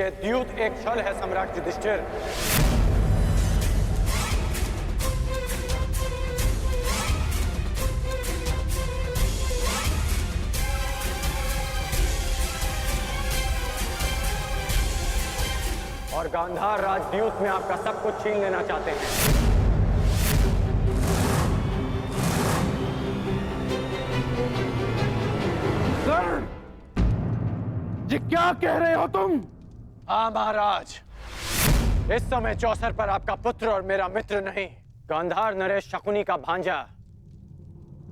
ये द्यूत एक छल है सम्राट युधिष्ठिर। और गांधार राजद्यूत में आपका सब कुछ छीन लेना चाहते हैं। ये क्या कह रहे हो तुम? हाँ महाराज, इस समय चौसर पर आपका पुत्र और मेरा मित्र नहीं, गांधार नरेश शकुनी का भांजा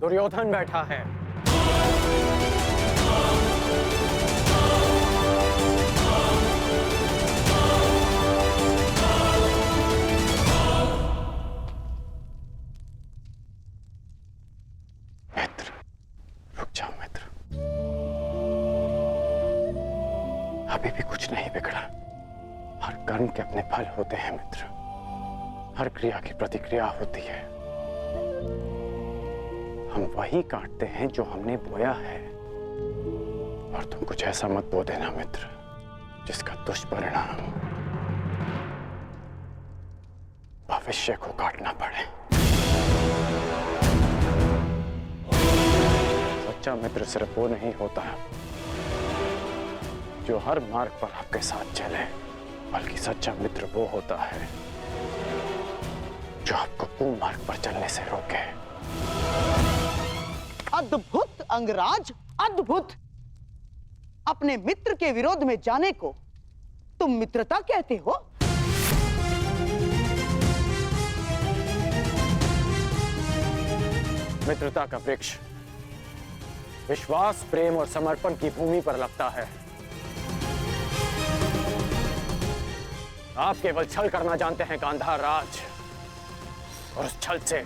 दुर्योधन बैठा है। मित्र, रुक जाओ मित्र, अभी भी कुछ नहीं बिगड़ा। हर कर्म के अपने फल होते हैं मित्र, हर क्रिया की प्रतिक्रिया होती है। हम वही काटते हैं जो हमने बोया है। और तुम कुछ ऐसा मत बो देना मित्र जिसका दुष्परिणाम भविष्य को काटना पड़े। सच्चा मित्र सिर्फ वो नहीं होता जो हर मार्ग पर आपके साथ चले, बल्कि सच्चा मित्र वो होता है जो आपको कुमार्ग पर चलने से रोके। अद्भुत अंगराज, अद्भुत! अपने मित्र के विरोध में जाने को तुम मित्रता कहते हो? मित्रता का वृक्ष विश्वास, प्रेम और समर्पण की भूमि पर लगता है। आप केवल छल करना जानते हैं गांधार राज, और उस छल से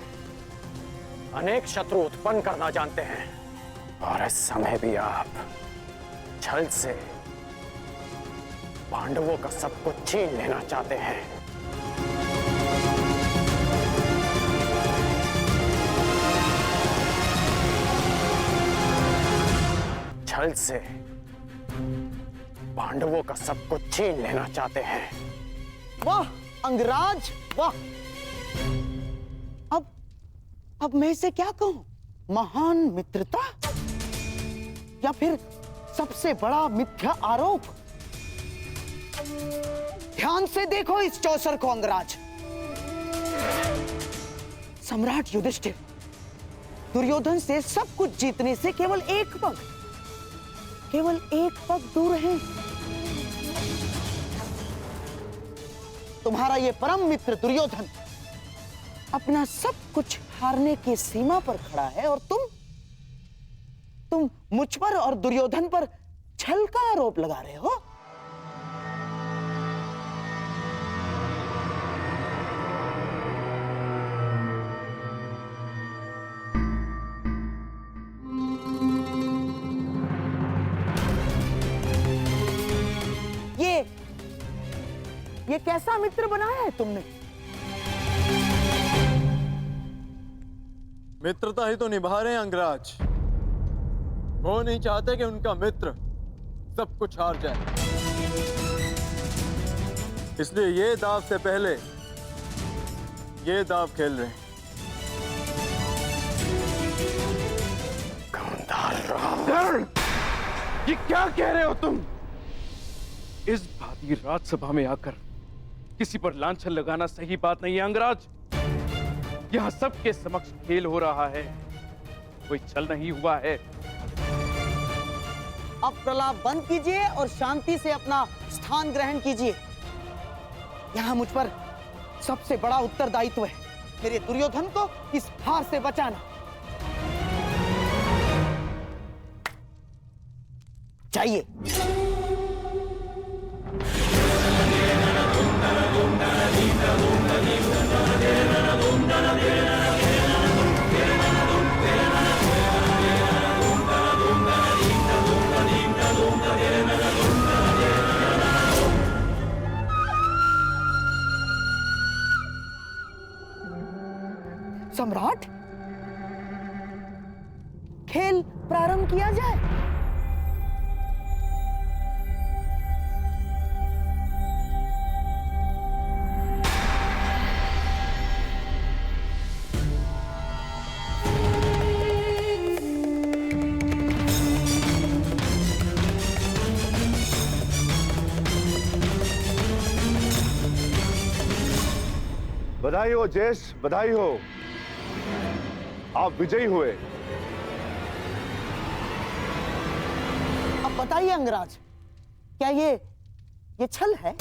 अनेक शत्रु उत्पन्न करना जानते हैं। और इस समय भी आप छल से पांडवों का सब कुछ छीन लेना चाहते हैं। छल से पांडवों का सब कुछ छीन लेना चाहते हैं। वाह अंगराज, वाह! अब मैं इसे क्या कहूं? महान मित्रता या फिर सबसे बड़ा मिथ्या आरोप? ध्यान से देखो इस चौसर को अंगराज। सम्राट युधिष्ठिर दुर्योधन से सब कुछ जीतने से केवल एक पग दूर है। तुम्हारा ये परम मित्र दुर्योधन अपना सब कुछ हारने की सीमा पर खड़ा है, और तुम मुझ पर और दुर्योधन पर छल का आरोप लगा रहे हो। ये कैसा मित्र बनाया है तुमने? मित्रता ही तो निभा रहे हैं अंगराज। वो नहीं चाहते कि उनका मित्र सब कुछ हार जाए, इसलिए ये दाव से पहले ये दाव खेल रहे हैं। गांधार, ये क्या कह रहे हो तुम? इस भांति राजसभा में आकर किसी पर लांछन लगाना सही बात नहीं है अंगराज। यहां सबके समक्ष खेल हो रहा है, कोई छल नहीं हुआ है। अब प्रलाप बंद कीजिए और शांति से अपना स्थान ग्रहण कीजिए। यहां मुझ पर सबसे बड़ा उत्तरदायित्व है, मेरे दुर्योधन को इस हार से बचाना। चाहिए सम्राट, खेल प्रारंभ किया जाए। बधाई हो ज्येष्ठ, बधाई हो। आप विजयी हुए। अब बताइए अंगराज, क्या ये छल है?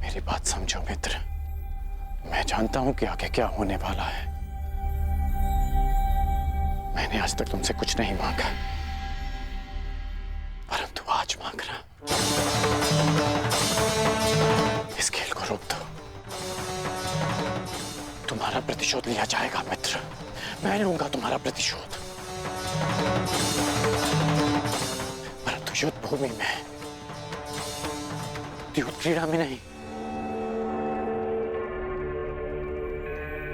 मेरी बात समझो मित्र, मैं जानता हूं कि आगे क्या होने वाला है। मैंने आज तक तुमसे कुछ नहीं मांगा, परंतु आज मांग रहा। इस खेल को रोक दो। तुम्हारा प्रतिशोध लिया जाएगा मित्र, मैं लूंगा तुम्हारा प्रतिशोध, परंतु युद्ध भूमि में, युद्ध क्रीड़ा में नहीं।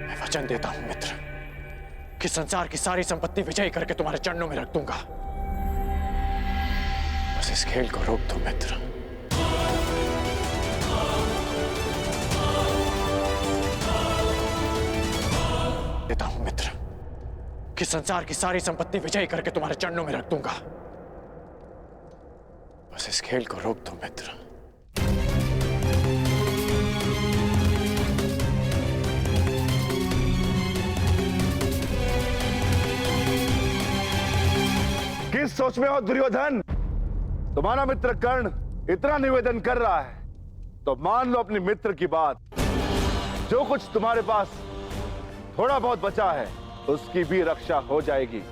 मैं वचन देता हूं मित्र कि संसार की सारी संपत्ति विजयी करके तुम्हारे चरणों में रख दूंगा। बस इस खेल को रोक दो मित्र। देता हूं मित्र कि संसार की सारी संपत्ति विजयी करके तुम्हारे चरणों में रख दूंगा। बस इस खेल को रोक दो मित्र। किस सोच में हो दुर्योधन? तुम्हारा मित्र कर्ण इतना निवेदन कर रहा है तो मान लो अपने मित्र की बात। जो कुछ तुम्हारे पास थोड़ा बहुत बचा है उसकी भी रक्षा हो जाएगी।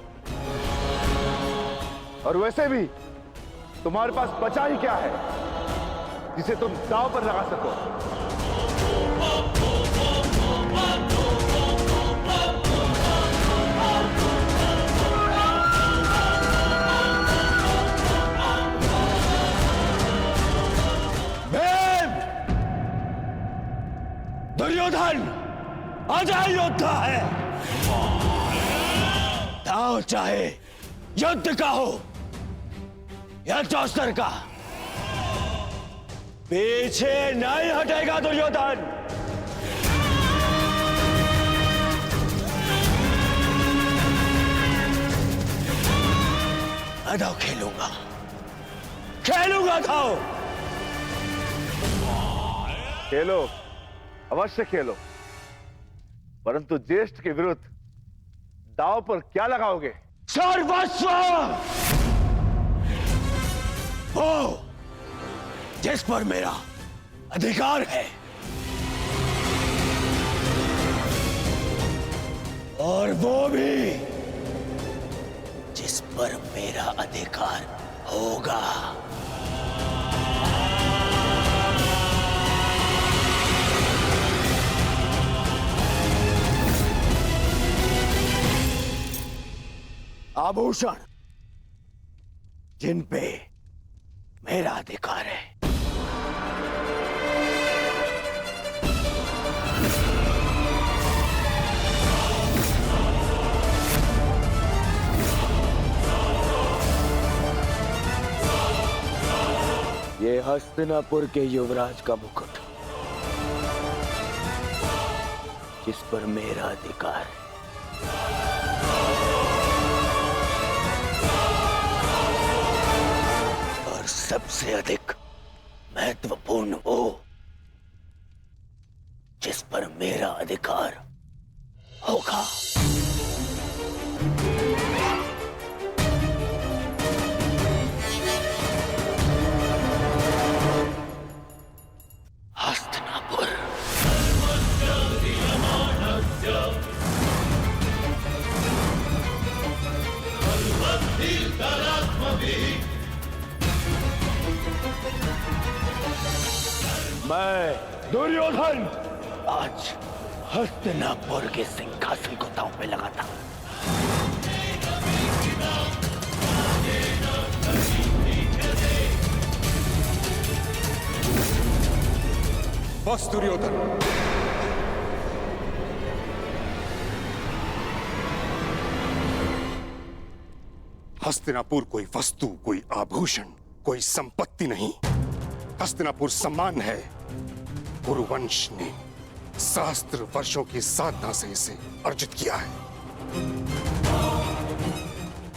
और वैसे भी तुम्हारे पास बचा ही क्या है जिसे तुम दांव पर लगा सको? दुर्योधन अजय योद्धा है। दांव चाहे युद्ध का हो या चौस्तर का, पीछे नहीं हटेगा दुर्योधन। मैं दांव खेलूंगा, खेलूंगा दांव। खेलो, अवश्य खेलो, परंतु ज्येष्ठ के विरुद्ध दांव पर क्या लगाओगे? सर्वस्व, वो जिस पर मेरा अधिकार है और वो भी जिस पर मेरा अधिकार होगा। आभूषण जिन पे मेरा अधिकार है। ये हस्तिनापुर के युवराज का मुकुट जिस पर मेरा अधिकार है। सबसे अधिक महत्वपूर्ण वो जिस पर मेरा अधिकार होगा। हस्तिनापुर। मैं दुर्योधन आज हस्तिनापुर के सिंहासन को दांव पे लगाता हूं। बस दुर्योधन, हस्तिनापुर कोई वस्तु, कोई आभूषण, कोई संपत्ति नहीं। हस्तिनापुर सम्मान है। कुरुवंश ने सहस्त्र वर्षों की साधना से इसे अर्जित किया है।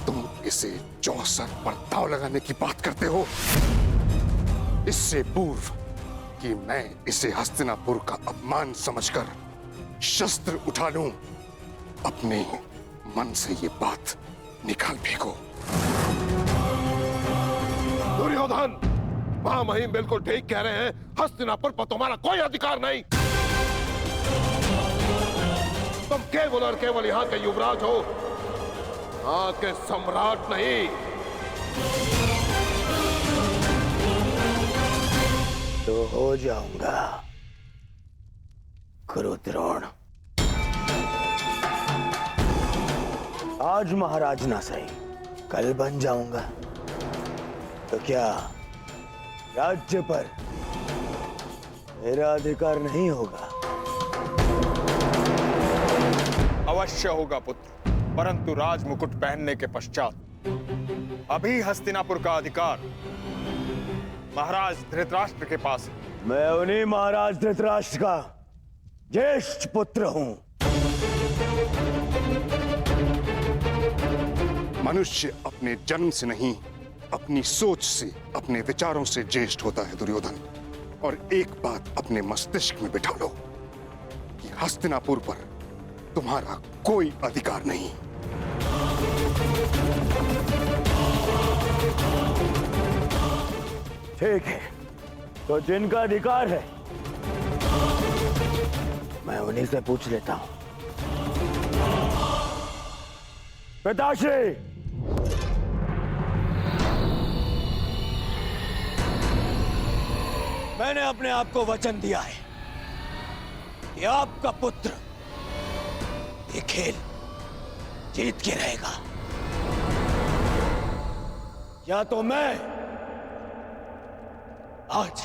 तुम इस जैसे 64 पर दांव लगाने की बात करते हो। इससे पूर्व कि मैं इसे हस्तिनापुर का अपमान समझकर शस्त्र उठा लूं, अपने मन से ये बात निकाल फेंको। दुर्योधन, महामहिम बिल्कुल ठीक कह रहे हैं। हस्तिनापुर पर तुम्हारा कोई अधिकार नहीं। तुम केवल और केवल यहाँ के युवराज हो, यहाँ के सम्राट नहीं। तो हो जाऊंगा कुरुद्रोण। आज महाराज ना सही, कल बन जाऊंगा। तो क्या राज्य पर मेरा अधिकार नहीं होगा? अवश्य होगा पुत्र, परंतु राज मुकुट पहनने के पश्चात। अभी हस्तिनापुर का अधिकार महाराज धृतराष्ट्र के पास है। मैं उन्हीं महाराज धृतराष्ट्र का ज्येष्ठ पुत्र हूं। मनुष्य अपने जन्म से नहीं, अपनी सोच से, अपने विचारों से ज्येष्ठ होता है दुर्योधन। और एक बात अपने मस्तिष्क में बिठा लो कि हस्तिनापुर पर तुम्हारा कोई अधिकार नहीं। ठीक है, तो जिनका अधिकार है मैं उन्हीं से पूछ लेता हूं। पिताश्री, मैंने अपने आप को वचन दिया है कि आपका पुत्र ये खेल जीत के रहेगा। या तो मैं आज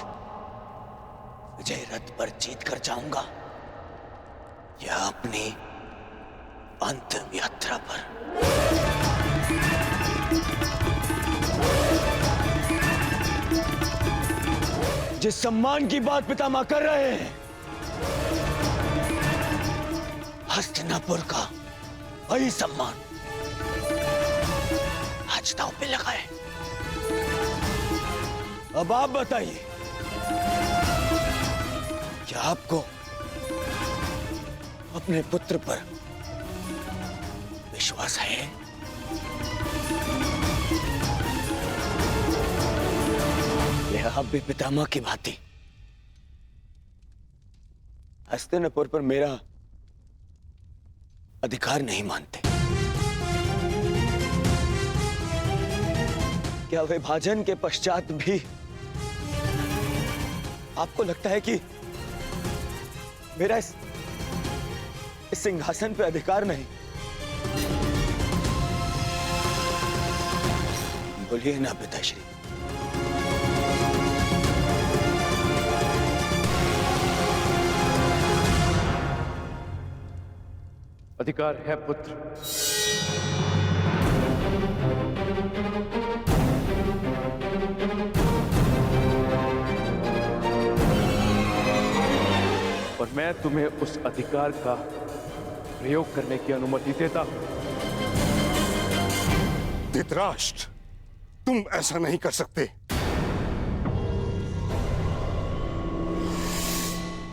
विजय रथ पर जीत कर जाऊंगा, या अपनी अंतिम यात्रा पर। जिस सम्मान की बात पितामह कर रहे हैं, हस्तिनापुर का वही सम्मान आज दांव पे लगा है। अब आप बताइए, क्या आपको अपने पुत्र पर विश्वास है? या आप भी पितामह की भांति हस्तिनापुर पर मेरा अधिकार नहीं मानते? क्या विभाजन के पश्चात भी आपको लगता है कि मेरा इस सिंहासन पे अधिकार नहीं? बोलिए ना पिताश्री। अधिकार है पुत्र। और मैं तुम्हें उस अधिकार का प्रयोग करने की अनुमति देता हूं। धृतराष्ट्र, तुम ऐसा नहीं कर सकते।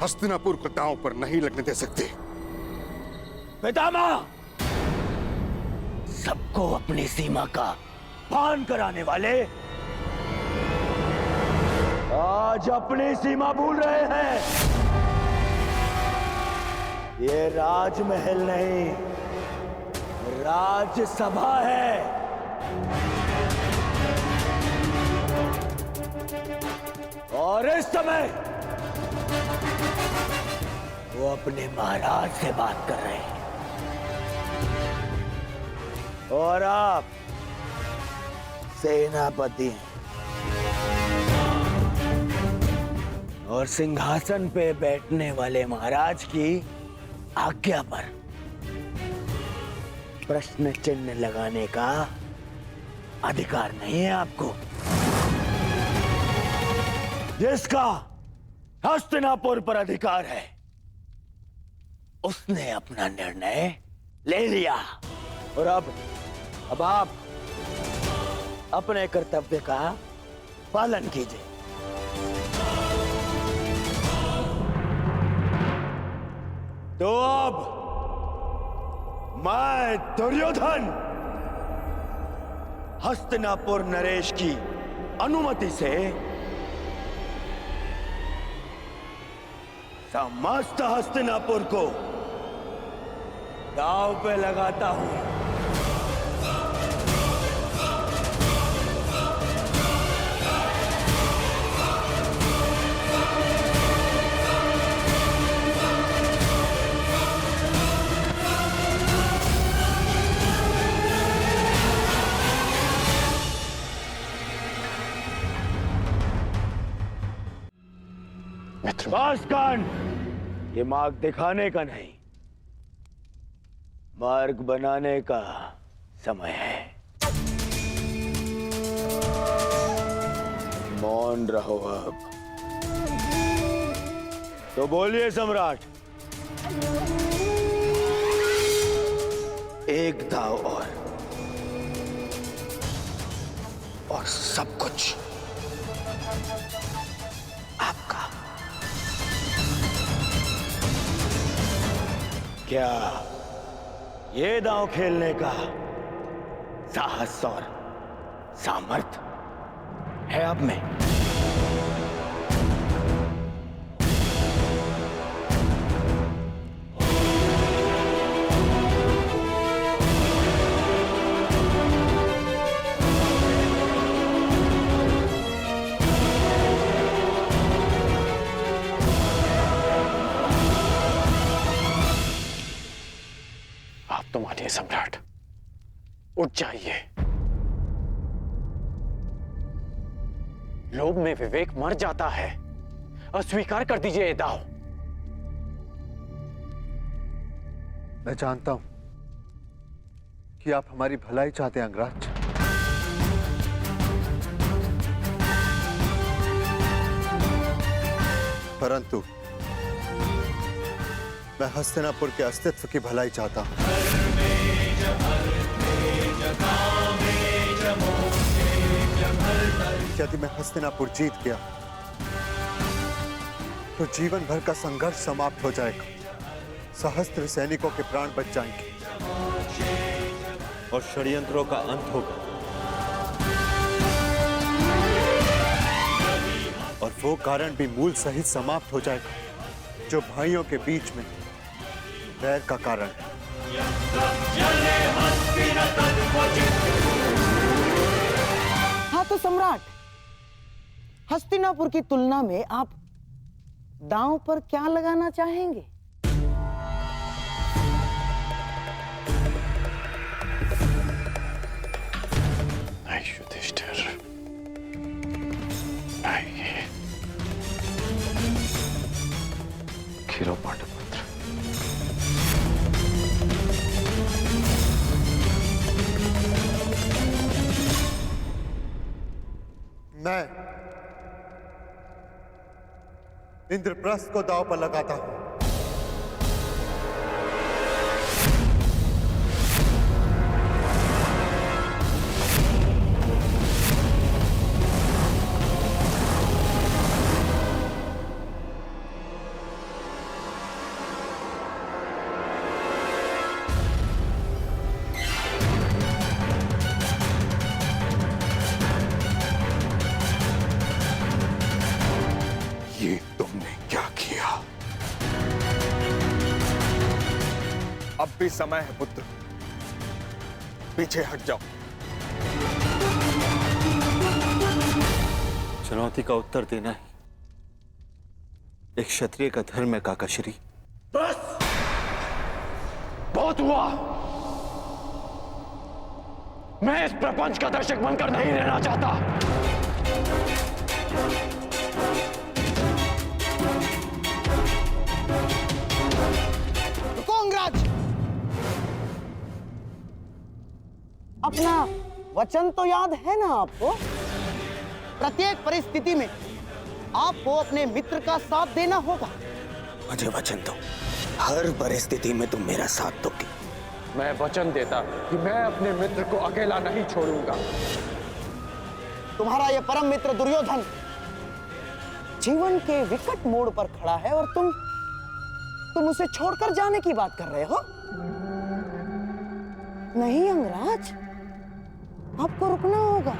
हस्तिनापुर को दांव पर नहीं लगने दे सकते। पितामह, सबको अपनी सीमा का पान कराने वाले आज अपनी सीमा भूल रहे हैं। ये राजमहल नहीं, राजसभा है। और इस समय वो अपने महाराज से बात कर रहे हैं, और आप सेनापति हैं और सिंहासन पे बैठने वाले महाराज की आज्ञा पर प्रश्न चिन्ह लगाने का अधिकार नहीं है आपको। जिसका हस्तिनापुर पर अधिकार है उसने अपना निर्णय ले लिया, और अब आप अपने कर्तव्य का पालन कीजिए। तो अब मैं दुर्योधन हस्तिनापुर नरेश की अनुमति से समस्त हस्तिनापुर को दांव पे लगाता हूं। बासकान, ये मार्ग दिखाने का नहीं, मार्ग बनाने का समय है। मौन रहो अब। तो बोलिए सम्राट। एक दाव और सब कुछ आपका। क्या ये दांव खेलने का साहस और सामर्थ्य है आप में? तो मानिए सम्राट, उठ जाइए। लोभ में विवेक मर जाता है। अस्वीकार कर दीजिए ये दाव। मैं जानता हूं कि आप हमारी भलाई चाहते हैं अंगराज, परंतु मैं हस्तिनापुर के अस्तित्व की भलाई चाहता हूं। यदि मैं हस्तिनापुर जीत गया तो जीवन भर का संघर्ष समाप्त हो जाएगा, सहस्त्र सैनिकों के प्राण बच जाएंगे और षड्यंत्रों का अंत होगा। और वो कारण भी मूल सहित समाप्त हो जाएगा जो भाइयों के बीच में बैर का कारण है। हाँ तो सम्राट, हस्तिनापुर की तुलना में आप दांव पर क्या लगाना चाहेंगे? युधिष्ठिर, आइए। खीरो पांडुपुत्र, मैं इंद्रप्रस्थ को दांव पर लगाता हूं। ये तुमने क्या किया? अब भी समय है पुत्र, पीछे हट जाओ। चुनौती का उत्तर देना ही एक क्षत्रिय का धर्म है काकाश्री। बस बहुत हुआ। मैं इस प्रपंच का दर्शक बनकर नहीं रहना चाहता। अपना वचन तो याद है ना आपको? प्रत्येक परिस्थिति में आपको अपने मित्र का साथ देना होगा। मुझे वचन दो, हर परिस्थिति में तुम मेरा साथ दोगे। मैं वचन देता कि मैं अपने मित्र को अकेला नहीं छोड़ूंगा। तुम्हारा ये परम मित्र दुर्योधन जीवन के विकट मोड़ पर खड़ा है और तुम उसे छोड़कर जाने की बात कर रहे हो? नहीं अंगराज, आपको रुकना होगा।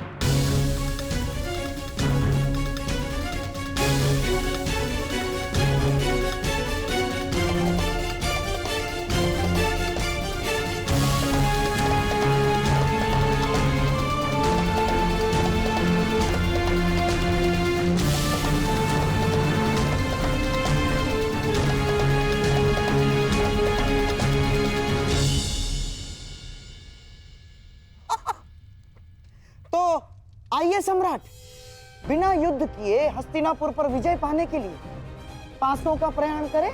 आइए सम्राट, बिना युद्ध किए हस्तिनापुर पर विजय पाने के लिए पासों का प्रयाण करें।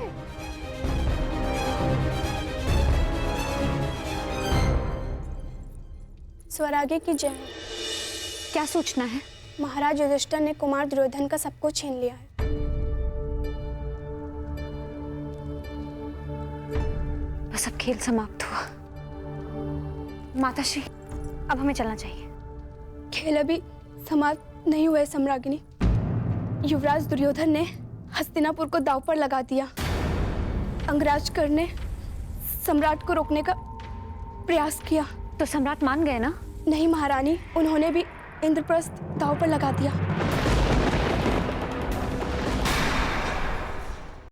स्वराज्य की जय। क्या सूचना है? महाराज युधिष्ठिर ने कुमार दुर्योधन का सब कुछ छीन लिया है। बस अब खेल समाप्त हुआ। माताश्री, अब हमें चलना चाहिए। खेल अभी समाप्त नहीं हुए सम्राज्ञी। युवराज दुर्योधन ने हस्तिनापुर को दांव पर लगा दिया। अंगराज कर ने सम्राट को रोकने का प्रयास किया। तो सम्राट मान गए ना? नहीं महारानी, उन्होंने भी इंद्रप्रस्थ दांव पर लगा दिया।